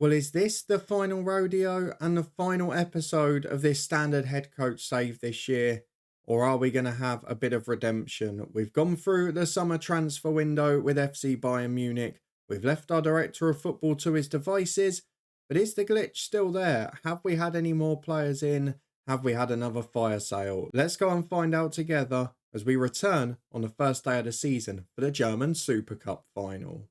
Well, is this the final rodeo and the final episode of this standard head coach save this year? Or are we going to have a bit of redemption? We've gone through the summer transfer window with FC Bayern Munich. We've left our director of football to his devices. But is the glitch still there? Have we had any more players in? Have we had another fire sale? Let's go and find out together as we return on the first day of the season for the German Super Cup final.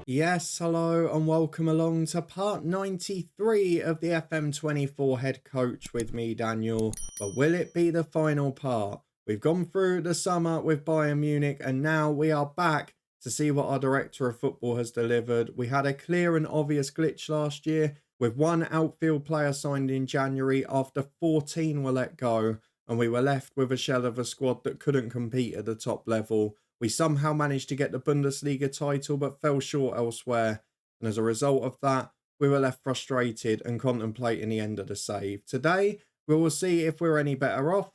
Yes, hello and welcome along to part 93 of the FM24 Head Coach with me, Daniel. But will it be the final part? We've gone through the summer with Bayern Munich and now we are back to see what our director of football has delivered. We had a clear and obvious glitch last year with one outfield player signed in January after 14 were let go, and we were left with a shell of a squad that couldn't compete at the top level. We somehow managed to get the Bundesliga title but fell short elsewhere, and as a result of that, we were left frustrated and contemplating the end of the save. Today, we will see if we're any better off,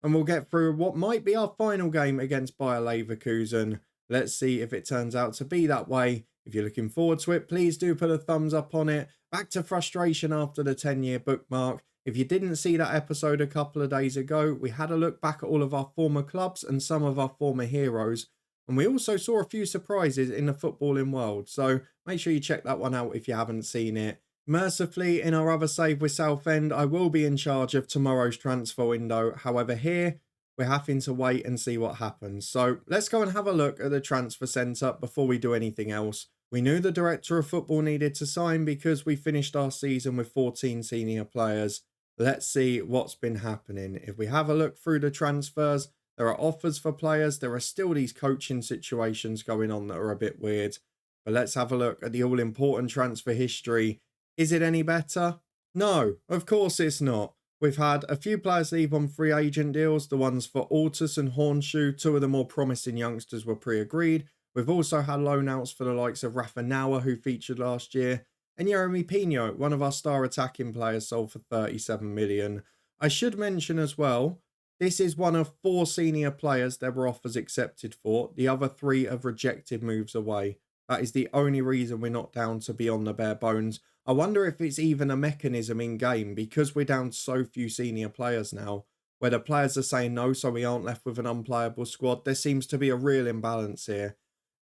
and we'll get through what might be our final game against Bayer Leverkusen. Let's see if it turns out to be that way. If you're looking forward to it, please do put a thumbs up on it. Back to frustration after the 10-year bookmark. If you didn't see that episode a couple of days ago, we had a look back at all of our former clubs and some of our former heroes. And we also saw a few surprises in the footballing world. So make sure you check that one out if you haven't seen it. Mercifully, in our other save with Southend, I will be in charge of tomorrow's transfer window. However, here, we're having to wait and see what happens. So let's go and have a look at the transfer centre before we do anything else. We knew the director of football needed to sign because we finished our season with 14 senior players. Let's see what's been happening. If we have a look through the transfers, there are offers for players. There are still these coaching situations going on that are a bit weird. But let's have a look at the all-important transfer history. Is it any better? No, of course it's not. We've had a few players leave on free agent deals. The ones for Altus and Hornschuh, two of the more promising youngsters, were pre-agreed. We've also had loan outs for the likes of Rafa Nauer, who featured last year, and Jeremy Pino, one of our star attacking players, sold for 37 million. I should mention as well, this is one of 4 senior players there were offers accepted for. The other 3 have rejected moves away. That is the only reason we're not down to beyond the bare bones. I wonder if it's even a mechanism in game, because we're down to so few senior players now, where the players are saying no, so we aren't left with an unplayable squad. There seems to be a real imbalance here.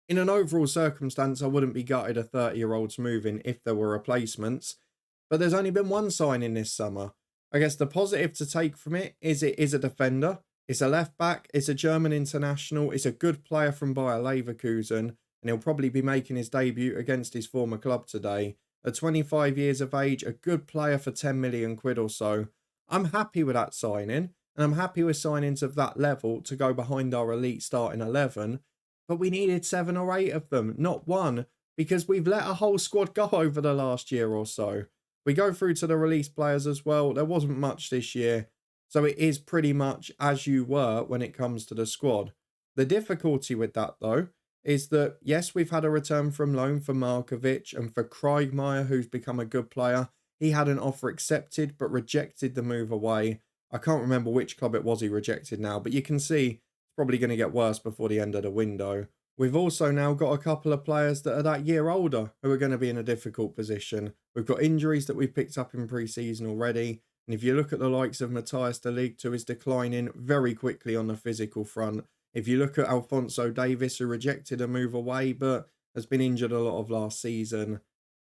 In an overall circumstance, I wouldn't be gutted a 30-year-old's moving if there were replacements, but there's only been one signing this summer. I guess the positive to take from it is a defender, it's a left back, it's a German international, it's a good player from Bayer Leverkusen, and he'll probably be making his debut against his former club today. At 25 years of age, a good player for 10 million quid or so. I'm happy with that signing, and I'm happy with signings of that level to go behind our elite starting 11, but we needed 7 or 8 of them, not one, because we've let a whole squad go over the last year or so. We go through to the released players as well. There wasn't much this year, so it is pretty much as you were when it comes to the squad. The difficulty with that, though, is that, yes, we've had a return from loan for Markovic and for Kriegmeier, who's become a good player. He had an offer accepted, but rejected the move away. I can't remember which club it was he rejected now, but you can see it's probably going to get worse before the end of the window. We've also now got a couple of players that are that year older who are going to be in a difficult position. We've got injuries that we've picked up in pre-season already. And if you look at the likes of Matthias de Ligt, who is declining very quickly on the physical front. If you look at Alphonso Davies, who rejected a move away but has been injured a lot of last season.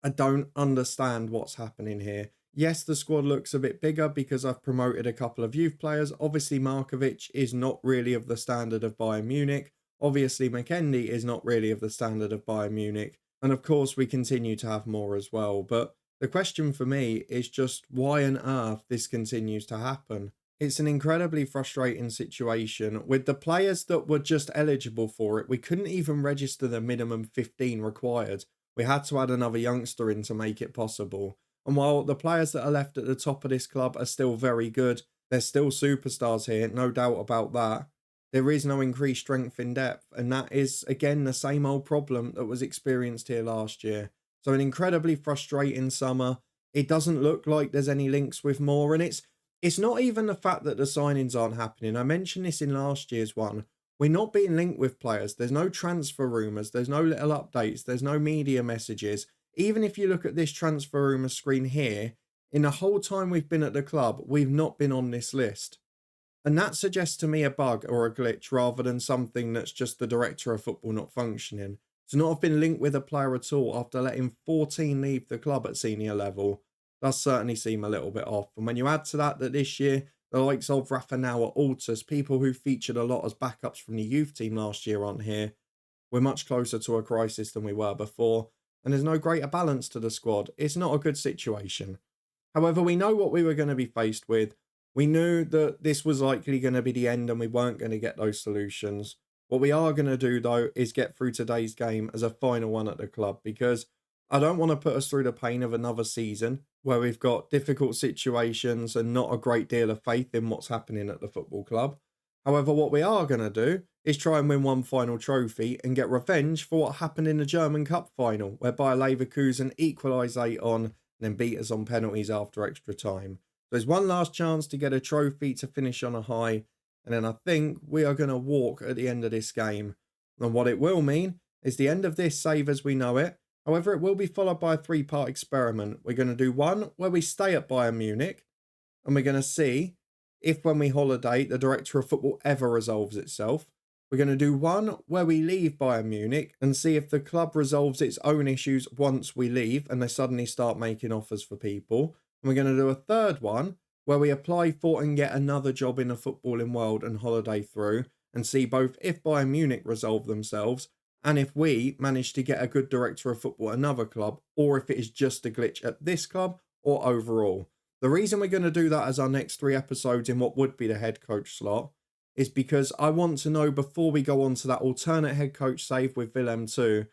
I don't understand what's happening here. Yes, the squad looks a bit bigger because I've promoted a couple of youth players. Obviously, Markovic is not really of the standard of Bayern Munich. Obviously, McKendy is not really of the standard of Bayern Munich. And of course, we continue to have more as well. But the question for me is just why on earth this continues to happen. It's an incredibly frustrating situation. With the players that were just eligible for it, we couldn't even register the minimum 15 required. We had to add another youngster in to make it possible. And while the players that are left at the top of this club are still very good, there's still superstars here, no doubt about that. There is no increased strength in depth, and that is, again, the same old problem that was experienced here last year. So an incredibly frustrating summer. It doesn't look like there's any links with more, and it's not even the fact that the signings aren't happening. I mentioned this in last year's one. We're not being linked with players. There's no transfer rumours. There's no little updates. There's no media messages. Even if you look at this transfer rumour screen here, in the whole time we've been at the club, we've not been on this list. And that suggests to me a bug or a glitch rather than something that's just the director of football not functioning. To not have been linked with a player at all after letting 14 leave the club at senior level does certainly seem a little bit off. And when you add to that this year, the likes of Rafa Now, Altus, people who featured a lot as backups from the youth team last year aren't here, we're much closer to a crisis than we were before. And there's no greater balance to the squad. It's not a good situation. However, we know what we were going to be faced with. We knew that this was likely going to be the end and we weren't going to get those solutions. What we are going to do, though, is get through today's game as a final one at the club, because I don't want to put us through the pain of another season where we've got difficult situations and not a great deal of faith in what's happening at the football club. However, what we are going to do is try and win one final trophy and get revenge for what happened in the German Cup final, where Bayer Leverkusen equalised 8-on and then beat us on penalties after extra time. There's one last chance to get a trophy to finish on a high, and then I think we are going to walk at the end of this game. And what it will mean is the end of this save as we know it. However, it will be followed by a 3-part experiment. We're going to do one where we stay at Bayern Munich, and we're going to see if when we holiday, the director of football ever resolves itself. We're going to do one where we leave Bayern Munich and see if the club resolves its own issues once we leave and they suddenly start making offers for people. And we're going to do a third one where we apply for and get another job in the footballing world and holiday through and see both if Bayern Munich resolve themselves and if we manage to get a good director of football at another club, or if it is just a glitch at this club or overall. The reason we're going to do that as our next 3 episodes in what would be the head coach slot is because I want to know before we go on to that alternate head coach save with Willem 2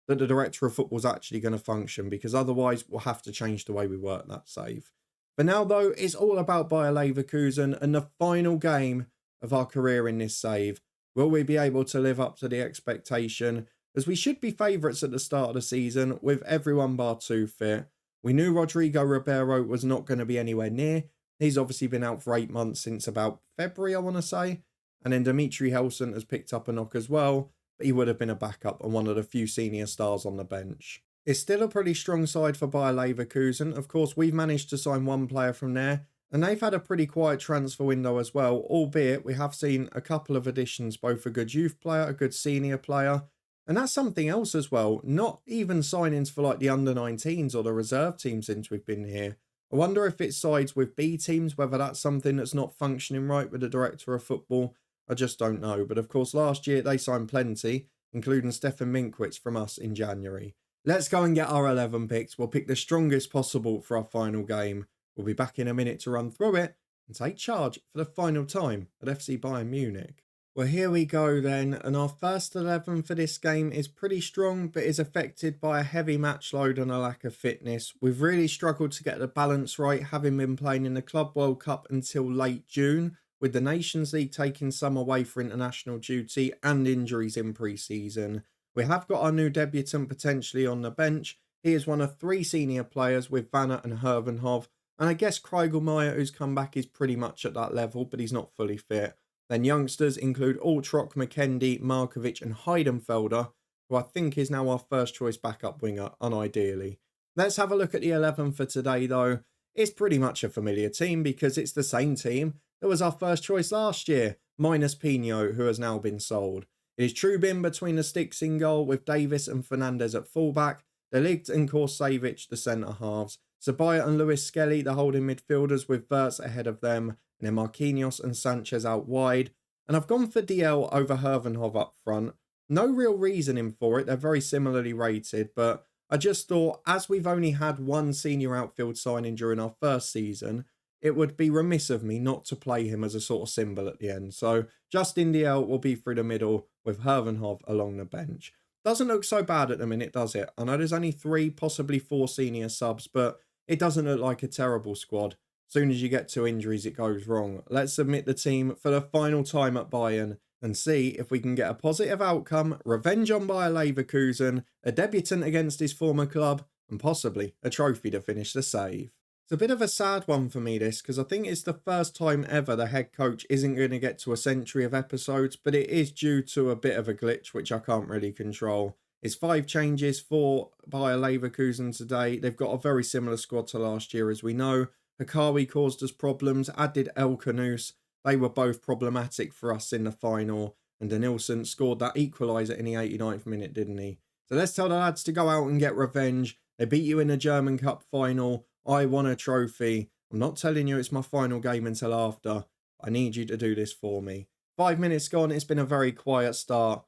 that the director of football is actually going to function, because otherwise we'll have to change the way we work that save. For now, though, it's all about Bayer Leverkusen and the final game of our career in this save. Will we be able to live up to the expectation, as we should be favourites at the start of the season with everyone bar 2 fit. We knew Rodrigo Ribeiro was not going to be anywhere near. He's obviously been out for 8 months since about February, I want to say. And then Dimitri Helson has picked up a knock as well, but he would have been a backup and one of the few senior stars on the bench. It's still a pretty strong side for Bayer Leverkusen. Of course, we've managed to sign one player from there, and they've had a pretty quiet transfer window as well, albeit we have seen a couple of additions, both a good youth player, a good senior player. And that's something else as well, not even signings for like the under-19s or the reserve team since we've been here. I wonder if it sides with B teams, whether that's something that's not functioning right with the director of football. I just don't know. But of course, last year they signed plenty, including Stefan Minkwitz from us in January. Let's go and get our 11 picks. We'll pick the strongest possible for our final game. We'll be back in a minute to run through it and take charge for the final time at FC Bayern Munich. Well, here we go then, and our first 11 for this game is pretty strong, but is affected by a heavy match load and a lack of fitness. We've really struggled to get the balance right, having been playing in the Club World Cup until late June, with the Nations League taking some away for international duty and injuries in pre-season. We have got our new debutant potentially on the bench. He is one of 3 senior players with Vanna and Hervenhov, and I guess Kriegelmeyer, who's come back, is pretty much at that level, but he's not fully fit. Then youngsters include Altrock, McKendy, Markovic and Heidenfelder, who I think is now our first choice backup winger, unideally. Let's have a look at the 11 for today though. It's pretty much a familiar team because it's the same team that was our first choice last year, minus Pino, who has now been sold. It is Trubin between the sticks in goal with Davis and Fernandez at fullback, De Ligt and Korsavic the centre halves, Sabaya and Lewis Skelly the holding midfielders with Wirtz ahead of them, and then Marquinhos and Sanchez out wide. And I've gone for DL over Hervenhov up front. No real reasoning for it, they're very similarly rated, but I just thought as we've only had one senior outfield signing during our first season, it would be remiss of me not to play him as a sort of symbol at the end. So Justin DL will be through the middle with Hervenhov along the bench. Doesn't look so bad at the minute, does it? I know there's only 3, possibly 4 senior subs, but it doesn't look like a terrible squad. Soon as you get 2 injuries, it goes wrong. Let's submit the team for the final time at Bayern and see if we can get a positive outcome, revenge on Bayer Leverkusen, a debutant against his former club, and possibly a trophy to finish the save. It's a bit of a sad one for me, this, because I think it's the first time ever the head coach isn't going to get to a century of episodes, but it is due to a bit of a glitch, which I can't really control. It's 5 changes for Bayer Leverkusen today. They've got a very similar squad to last year, as we know. Hikawi caused us problems, added El Kanous. They were both problematic for us in the final, and Denilson scored that equaliser in the 89th minute, didn't he? So let's tell the lads to go out and get revenge. They beat you in the German Cup final. I won a trophy. I'm not telling you it's my final game until after. I need you to do this for me. 5 minutes gone. It's been a very quiet start.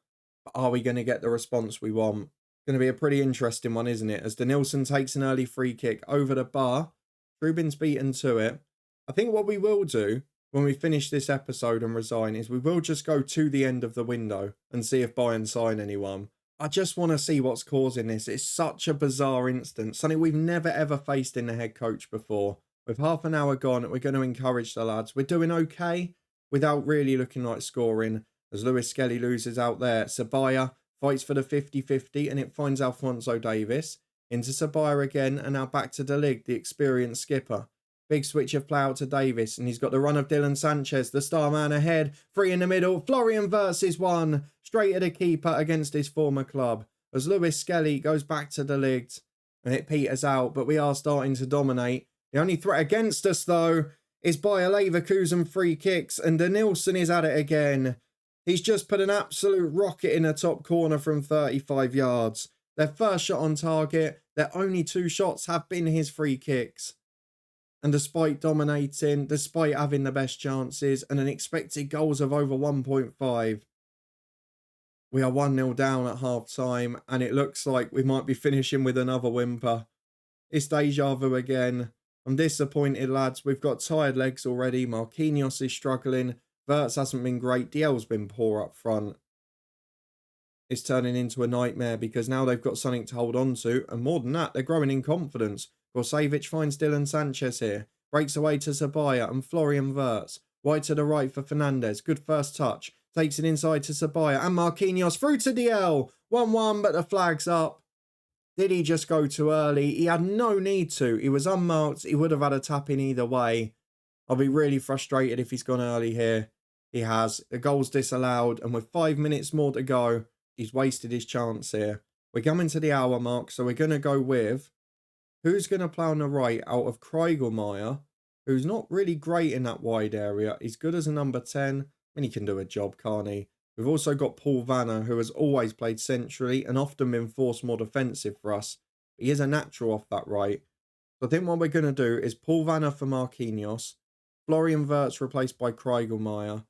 But are we going to get the response we want? Going to be a pretty interesting one, isn't it? As Denilson takes an early free kick over the bar. Rubin's beaten to it. I think what we will do when we finish this episode and resign is we will just go to the end of the window and see if Bayern sign anyone. I just want to see what's causing this. It's such a bizarre instance. Something we've never ever faced in the head coach before. With half an hour gone, we're going to encourage the lads. We're doing okay without really looking like scoring. As Lewis Skelly loses out there, Sabaya fights for the 50-50 and it finds Alphonso Davies. Into Sabaya again and now back to De Ligt, the experienced skipper. Big switch of play out to Davis, and he's got the run of Dylan Sanchez, the star man ahead. 3 in the middle. Florian Wirtz is 1. Straight at the keeper against his former club. As Lewis Skelly goes back to De Ligt, and it peters out, but we are starting to dominate. The only threat against us, though, is Bayer Leverkusen free kicks, and Denilson is at it again. He's just put an absolute rocket in the top corner from 35 yards. Their first shot on target, their only 2 shots have been his free kicks. And despite dominating, despite having the best chances and an expected goals of over 1.5, we are 1-0 down at half time and it looks like we might be finishing with another whimper. It's deja vu again. I'm disappointed, lads. We've got tired legs already. Marquinhos is struggling. Wirtz hasn't been great. DL's been poor up front. It's turning into a nightmare because now they've got something to hold on to. And more than that, they're growing in confidence. Gorcevic finds Dylan Sanchez here. Breaks away to Sabaya and Florian Wirtz. Wide to the right for Fernandez. Good first touch. Takes it inside to Sabaya and Marquinhos through to DL. 1-1, but the flag's up. Did he just go too early? He had no need to. He was unmarked. He would have had a tap in either way. I'll be really frustrated if he's gone early here. He has. The goal's disallowed. And with 5 minutes more to go, he's wasted his chance here. We're coming to the hour mark, so we're going to go with... Who's going to play on the right out of Kriegelmeyer, who's not really great in that wide area. He's good as a number 10. I mean, he can do a job, can't he? We've also got Paul Vanner, who has always played centrally and often been forced more defensive for us. He is a natural off that right. So I think what we're going to do is Paul Vanner for Marquinhos. Florian Wirtz replaced by Kriegelmeyer.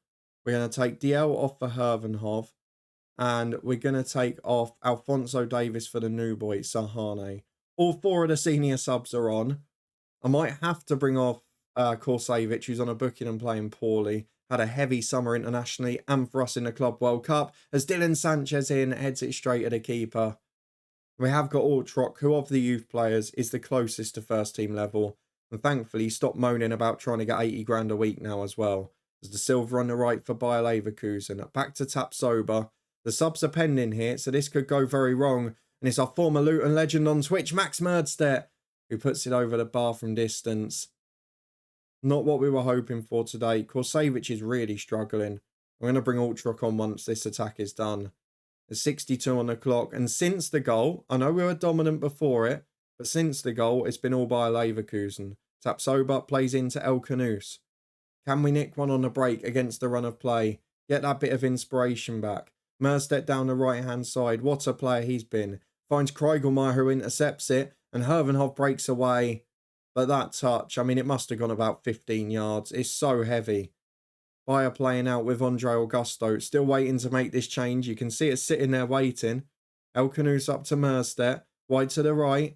We're going to take DL off for Hervenhov. And we're going to take off Alphonso Davies for the new boy, Sahane. All 4 of the senior subs are on. I might have to bring off Gorcevic, who's on a booking and playing poorly. Had a heavy summer internationally and for us in the Club World Cup. As Dylan Sanchez in heads it straight at the keeper. We have got Altrock, who of the youth players is the closest to first team level. And thankfully stopped moaning about trying to get 80 grand a week now as well. As the silver on the right for Bayer Leverkusen. Back to Tap Sober. The subs are pending here, so this could go very wrong. And it's our former Luton legend on Twitch, Max Merdstedt, who puts it over the bar from distance. Not what we were hoping for today. Gorcevic is really struggling. I'm going to bring Altrock on once this attack is done. There's 62 on the clock. And since the goal, I know we were dominant before it, but since the goal, it's been all by Leverkusen. Tapsoba plays into El Kanous. Can we nick one on the break against the run of play? Get that bit of inspiration back. Merdstedt down the right-hand side. What a player he's been. Finds Kriegelmeyer who intercepts it, and Hervenhov breaks away. But that touch, I mean, it must have gone about 15 yards. It's so heavy. Bayer playing out with Andre Augusto, still waiting to make this change. You can see it sitting there waiting. El Kanous up to Merdstedt, wide to the right.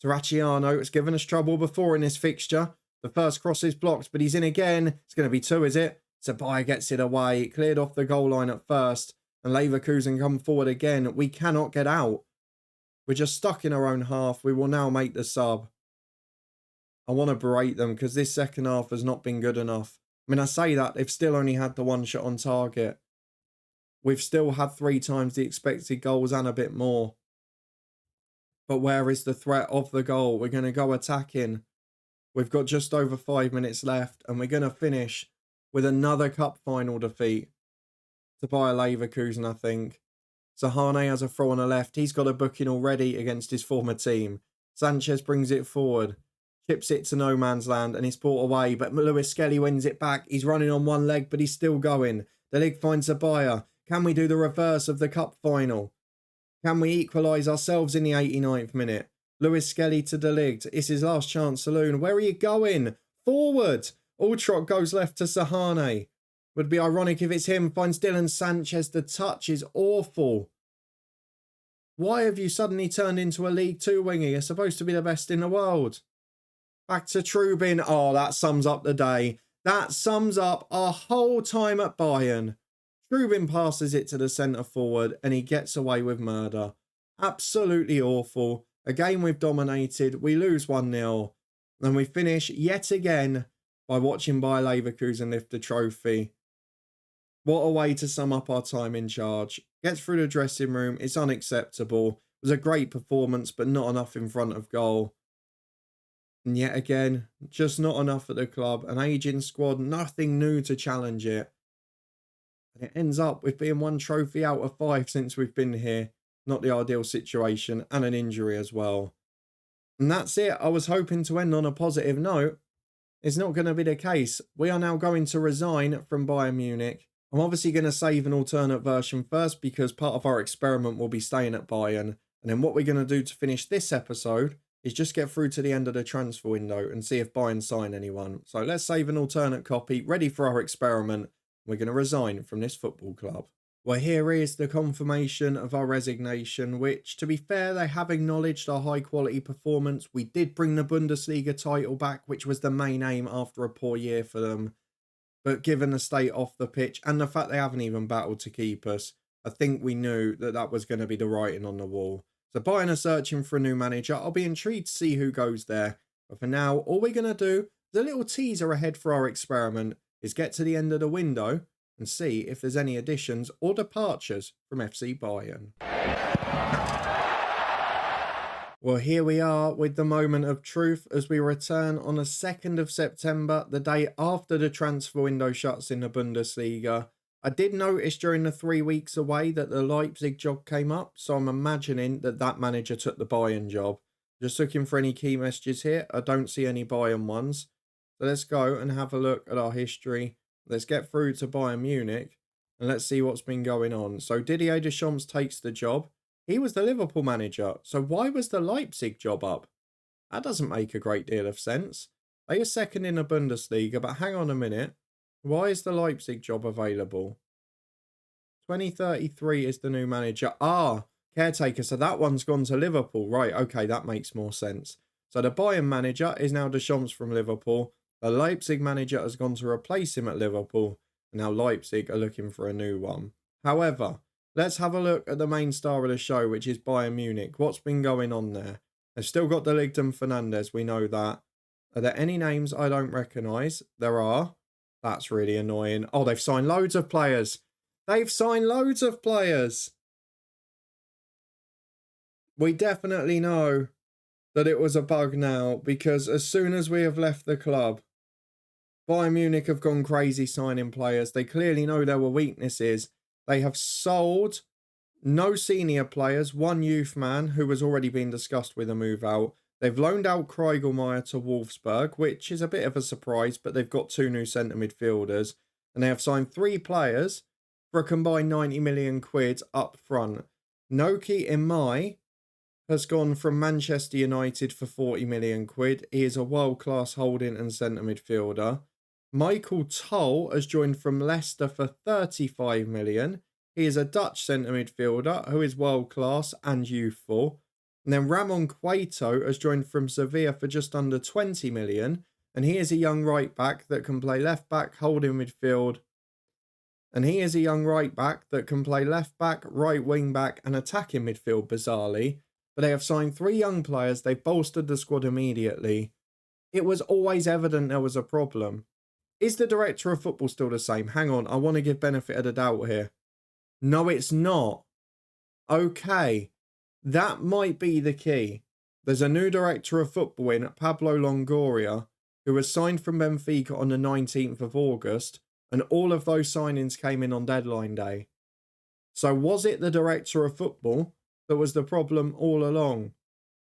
Terracciano, it's given us trouble before in this fixture. The first cross is blocked, but he's in again. It's going to be 2, is it? So Bayer gets it away. It cleared off the goal line at first. And Leverkusen come forward again. We cannot get out. We're just stuck in our own half. We will now make the sub. I want to berate them because this second half has not been good enough. I mean, I say that they've still only had the 1 shot on target. We've still had 3 times the expected goals and a bit more. But where is the threat of the goal? We're going to go attacking. We've got just over 5 minutes left, and we're going to finish with another cup final defeat to Bayer Leverkusen, I think. Sahane has a throw on the left. He's got a booking already against his former team. Sanchez brings it forward, chips it to no man's land, and it's brought away. But Lewis Skelly wins it back. He's running on one leg, but he's still going. The leg finds a Bayer. Can we do the reverse of the cup final? Can we equalise ourselves in the 89th minute? Lewis Skelly to De Ligt. It's his last chance, Saloon. Where are you going? Forward! Altrot goes left to Sahane. Would be ironic if it's him. Finds Dylan Sanchez. The touch is awful. Why have you suddenly turned into a League Two winger? You're supposed to be the best in the world. Back to Trubin. Oh, that sums up the day. That sums up our whole time at Bayern. Trubin passes it to the centre forward and he gets away with murder. Absolutely awful. A game we've dominated. We lose 1-0. And we finish yet again by watching Bayer Leverkusen lift the trophy. What a way to sum up our time in charge. Gets through the dressing room. It's unacceptable. It was a great performance, but not enough in front of goal. And yet again, just not enough at the club. An ageing squad, nothing new to challenge it. And it ends up with being 1 trophy out of 5 since we've been here. Not the ideal situation, and an injury as well. And that's it. I was hoping to end on a positive note. It's not going to be the case. We are now going to resign from Bayern Munich. I'm obviously going to save an alternate version first because part of our experiment will be staying at Bayern. And then what we're going to do to finish this episode is just get through to the end of the transfer window and see if Bayern sign anyone. So let's save an alternate copy, ready for our experiment. We're going to resign from this football club. Well, here is the confirmation of our resignation, which, to be fair, they have acknowledged our high-quality performance. We did bring the Bundesliga title back, which was the main aim after a poor year for them. But given the state off the pitch and the fact they haven't even battled to keep us, I think we knew that that was going to be the writing on the wall. So Bayern are searching for a new manager. I'll be intrigued to see who goes there. But for now, all we're going to do is a little teaser ahead for our experiment is get to the end of the window and see if there's any additions or departures from FC Bayern. Well, here we are with the moment of truth as we return on the 2nd of September, the day after the transfer window shuts in the Bundesliga. I did notice during the 3 weeks away that the Leipzig job came up, so I'm imagining that that manager took the Bayern job. Just looking for any key messages here. I don't see any Bayern ones. So let's go and have a look at our history. Let's get through to Bayern Munich and let's see what's been going on. So Didier Deschamps takes the job. He was the Liverpool manager. So why was the Leipzig job up? That doesn't make a great deal of sense. They are second in the Bundesliga, but hang on a minute. Why is the Leipzig job available? 2033 is the new manager. Ah, caretaker. So that one's gone to Liverpool. Right, okay, that makes more sense. So the Bayern manager is now Deschamps from Liverpool. The Leipzig manager has gone to replace him at Liverpool. And now Leipzig are looking for a new one. However, let's have a look at the main star of the show, which is Bayern Munich. What's been going on there? They've still got De Ligt and Fernandes, we know that. Are there any names I don't recognise? There are. That's really annoying. Oh, they've signed loads of players. They've signed loads of players. We definitely know that it was a bug now, because as soon as we have left the club, Bayern Munich have gone crazy signing players. They clearly know there were weaknesses. They have sold no senior players, one youth man who has already been discussed with a move out. They've loaned out Kriegelmeyer to Wolfsburg, which is a bit of a surprise, but they've got 2 new centre midfielders. And they have signed 3 players for a combined 90 million quid up front. Noki Imai has gone from Manchester United for 40 million quid. He is a world-class holding and centre midfielder. Michael Toll has joined from Leicester for 35 million. He is a Dutch centre midfielder who is world-class and youthful. And then Ramon Cueto has joined from Sevilla for just under 20 million. And he is a young right-back that can play left-back, holding midfield. And he is a young right-back that can play left-back, right wing-back and attacking midfield, bizarrely. But they have signed 3 young players. They've bolstered the squad immediately. It was always evident there was a problem. Is the director of football still the same? Hang on, I want to give benefit of the doubt here. No, it's not. Okay. That might be the key. There's a new director of football in Pablo Longoria, who was signed from Benfica on the 19th of August, and all of those signings came in on deadline day. So was it the director of football that was the problem all along?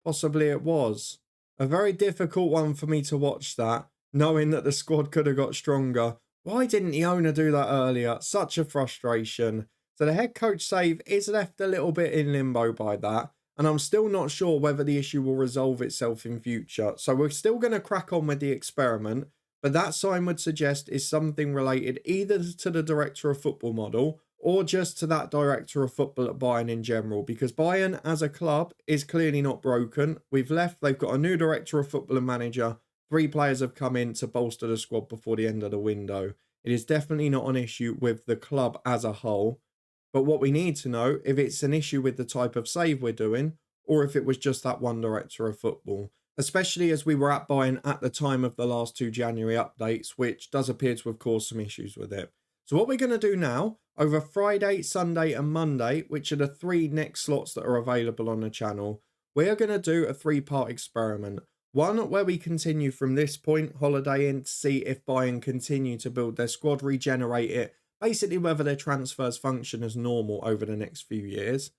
Possibly it was. A very difficult one for me to watch that, knowing that the squad could have got stronger. Why didn't the owner do that earlier? Such a frustration. So the head coach save is left a little bit in limbo by that. And I'm still not sure whether the issue will resolve itself in future. So we're still going to crack on with the experiment. But that sign would suggest is something related either to the director of football model or just to that director of football at Bayern in general. Because Bayern as a club is clearly not broken. We've left, they've got a new director of football and manager. 3 players have come in to bolster the squad before the end of the window. It is definitely not an issue with the club as a whole. But what we need to know if it's an issue with the type of save we're doing or if it was just that one director of football. Especially as we were at Bayern at the time of the last 2 January updates, which does appear to have caused some issues with it. So what we're going to do now, over Friday, Sunday and Monday, which are the 3 next slots that are available on the channel, we are going to do a 3-part experiment. One where we continue from this point, holiday in, to see if Bayern continue to build their squad, regenerate it, basically whether their transfers function as normal over the next few years.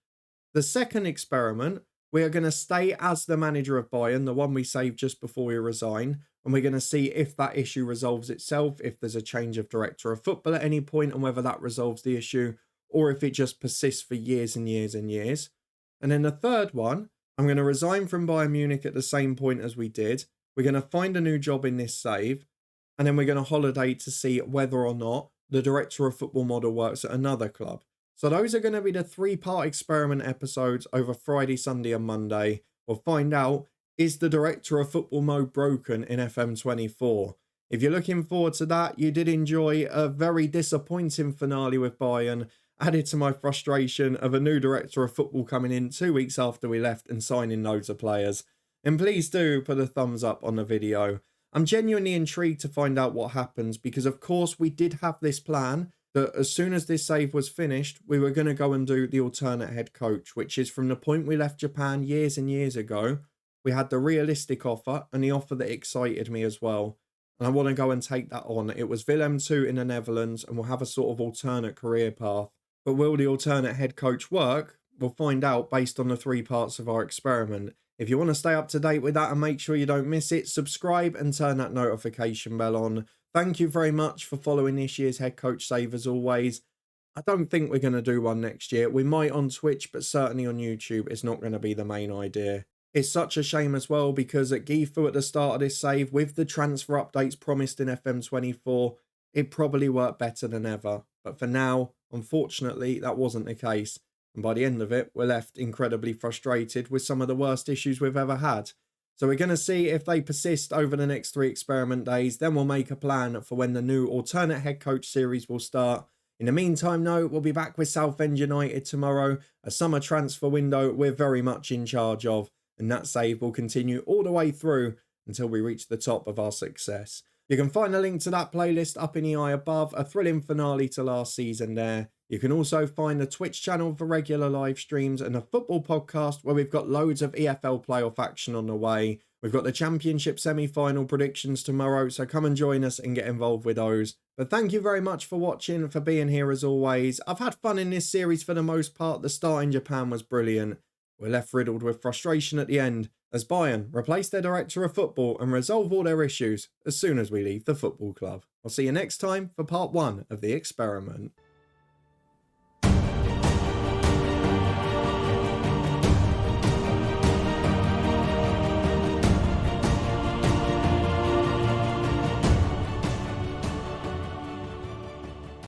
The second experiment, we are going to stay as the manager of Bayern, the one we saved just before we resign, and we're going to see if that issue resolves itself, if there's a change of director of football at any point, and whether that resolves the issue, or if it just persists for years and years and years. And then the third one, I'm going to resign from Bayern Munich at the same point as we did. We're going to find a new job in this save, and then we're going to holiday to see whether or not the director of football model works at another club. So those are going to be the 3-part experiment episodes over Friday, Sunday and Monday. We'll find out, is the director of football mode broken in FM24? If you're looking forward to that, you did enjoy a very disappointing finale with Bayern, added to my frustration of a new director of football coming in 2 weeks after we left and signing loads of players. And please do put a thumbs up on the video. I'm genuinely intrigued to find out what happens because, of course, we did have this plan that as soon as this save was finished, we were going to go and do the alternate head coach, which is from the point we left Japan years and years ago. We had the realistic offer and the offer that excited me as well. And I want to go and take that on. It was Willem 2 in the Netherlands and we'll have a sort of alternate career path. But will the alternate head coach work? We'll find out based on the 3 parts of our experiment. If you want to stay up to date with that and make sure you don't miss it, subscribe and turn that notification bell on. Thank you very much for following this year's head coach save as always. I don't think we're going to do one next year. We might on Twitch, but certainly on YouTube, it's not going to be the main idea. It's such a shame as well because at Gifu at the start of this save, with the transfer updates promised in FM24, it probably worked better than ever. But for now, unfortunately, that wasn't the case. And by the end of it, we're left incredibly frustrated with some of the worst issues we've ever had. So we're going to see if they persist over the next 3 experiment days. Then we'll make a plan for when the new alternate head coach series will start. In the meantime, though, we'll be back with Southend United tomorrow. A summer transfer window we're very much in charge of. And that save will continue all the way through until we reach the top of our success. You can find a link to that playlist up in the eye above. A thrilling finale to last season there. You can also find the Twitch channel for regular live streams and a football podcast where we've got loads of EFL playoff action on the way. We've got the Championship semi-final predictions tomorrow, so come and join us and get involved with those. But thank you very much for watching, for being here as always. I've had fun in this series for the most part. The start in Japan was brilliant. We're left riddled with frustration at the end as Bayern replace their director of football and resolve all their issues as soon as we leave the football club. I'll see you next time for part 1 of the experiment.